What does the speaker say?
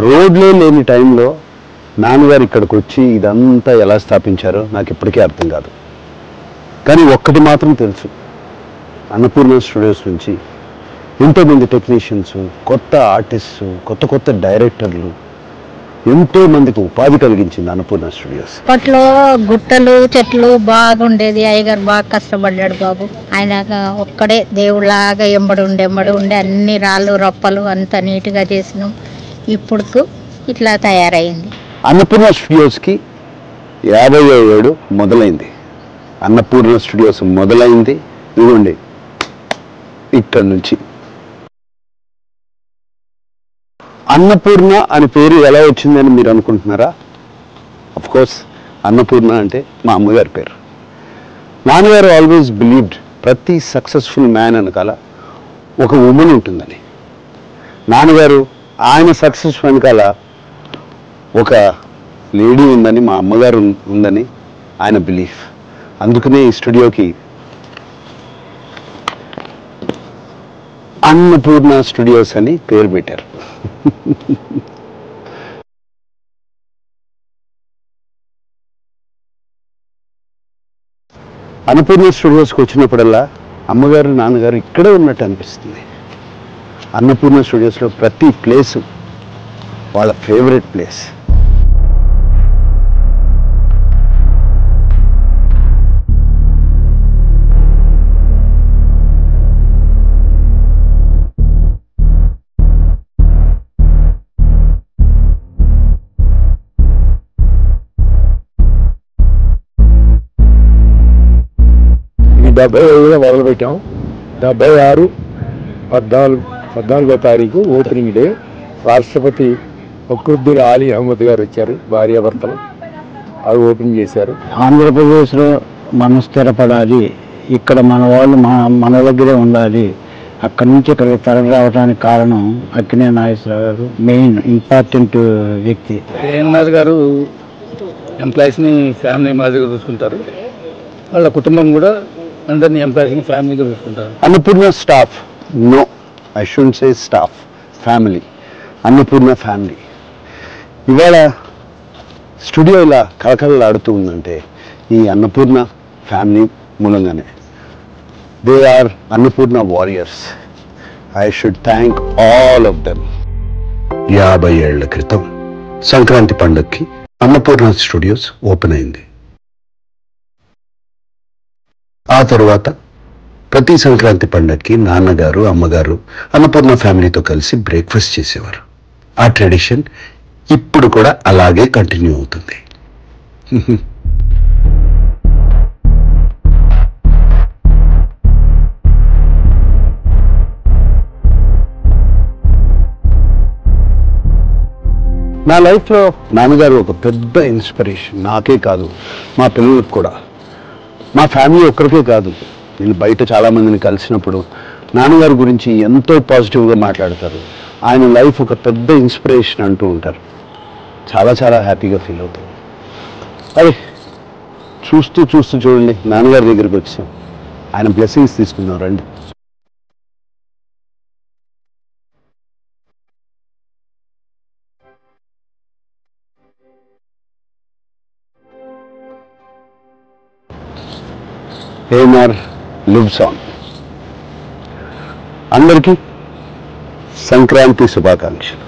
రోడ్లే లేని టైంలో నాన్నగారు ఇక్కడికి వచ్చి ఇదంతా ఎలా స్థాపించారో నాకు ఇప్పటికీ అర్థం కాదు. కానీ ఒక్కటి మాత్రం తెలుసు, అన్నపూర్ణ స్టూడియోస్ నుంచి ఎంతోమంది టెక్నీషియన్స్, కొత్త ఆర్టిస్ట్స్, కొత్త కొత్త డైరెక్టర్లు, ఎంతో మందికి ఉపాధి కలిగించింది అన్నపూర్ణ స్టూడియోస్. అప్పట్లో గుట్టలు చెట్లు బాగుండేది. అయ్యగారు బాగా కష్టపడ్డాడు బాబు. ఆయన ఒక్కడే దేవుళ్ళలాగా ఎంబడి ఉండే అన్ని రాళ్ళు రప్పలు అంత నీట్గా చేసినాం. ఇప్పుడు ఇట్లా తయారైంది. అన్నపూర్ణ స్టూడియోస్కి 50వ ఏడు మొదలైంది. అన్నపూర్ణ స్టూడియోస్ మొదలైంది ఇదిగోండి ఇక్కడ నుంచి. అన్నపూర్ణ అని పేరు ఎలా వచ్చిందని మీరు అనుకుంటున్నారా? అఫ్ కోర్స్ అన్నపూర్ణ అంటే మా అమ్మగారి పేరు. నాన్నగారు ఆల్వేస్ బిలీవ్డ్ ప్రతి సక్సెస్ఫుల్ మ్యాన్ వెనకాల ఒక ఉమెన్ ఉంటుందని. నాన్నగారు ఆయన సక్సెస్ వెనకాల ఒక లేడీ ఉందని, మా అమ్మగారు ఉందని ఆయన బిలీఫ్. అందుకనే ఈ స్టూడియోకి అన్నపూర్ణ స్టూడియోస్ అని పేరు పెట్టారు. అన్నపూర్ణ స్టూడియోస్కి వచ్చినప్పుడల్లా అమ్మగారు నాన్నగారు ఇక్కడే ఉన్నట్టు అనిపిస్తుంది. అన్నపూర్ణ స్టూడియోస్లో ప్రతి ప్లేసు వాళ్ళ ఫేవరెట్ ప్లేస్. ఇది 75 మొదలుపెట్టాం. 76 14వ తారీఖు ఓపెనింగ్ డే. రాష్ట్రపతి ఫక్రుద్దీన్ ఆలీ అహ్మద్ గారు వచ్చారు, భార్యాభర్తలు. అది ఓపెన్ చేశారు. ఆంధ్రప్రదేశ్లో మనం స్థిరపడాలి, ఇక్కడ మన వాళ్ళు మన దగ్గరే ఉండాలి, అక్కడి నుంచి ఇక్కడికి తరలి రావడానికి కారణం అక్కినే నాగేశ్వరరావు గారు, మెయిన్ ఇంపార్టెంట్ వ్యక్తి. రేణునాథ్ గారు ఎంప్లాయీస్ని ఫ్యామిలీ మాదిరిగా చూసుకుంటారు. వాళ్ళ కుటుంబం కూడా అందరినీ ఎంప్లాయీస్ని ఫ్యామిలీగా చూసుకుంటారు. Annapurna staff, no I should say staff, family. Annapurna family. ఇవాళ స్టూడియో ఇలా కలకలలాడుతూ ఉందంటే ఈ అన్నపూర్ణ ఫ్యామిలీ మూలంగానే. They are Annapurna warriors. I should thank all of them. 50 ఏళ్ల క్రితం సంక్రాంతి పండుగకి అన్నపూర్ణ స్టూడియోస్ ఓపెన్ అయింది. ఆ తరువాత ప్రతి సంక్రాంతి పండగకి నాన్నగారు అమ్మగారు అన్నపూర్ణ ఫ్యామిలీతో కలిసి బ్రేక్ఫాస్ట్ చేసేవారు. ఆ ట్రెడిషన్ ఇప్పుడు కూడా అలాగే కంటిన్యూ అవుతుంది. నా లైఫ్లో నాన్నగారు ఒక పెద్ద ఇన్స్పిరేషన్. నాకే కాదు, మా పిల్లలకు కూడా. మా ఫ్యామిలీ ఒక్కరికే కాదు, నేను బయట చాలామందిని కలిసినప్పుడు నాన్నగారి గురించి ఎంతో పాజిటివ్గా మాట్లాడతారు. ఆయన లైఫ్ ఒక పెద్ద ఇన్స్పిరేషన్ అంటూ ఉంటారు. చాలా చాలా హ్యాపీగా ఫీల్ అవుతాం. అది చూస్తూ చూడండి నాన్నగారి దగ్గరికి వచ్చాం. ఆయన బ్లెస్సింగ్స్ తీసుకుందాం రండి. ANR lives on. అందరికీ సంక్రాంతి శుభాకాంక్షలు.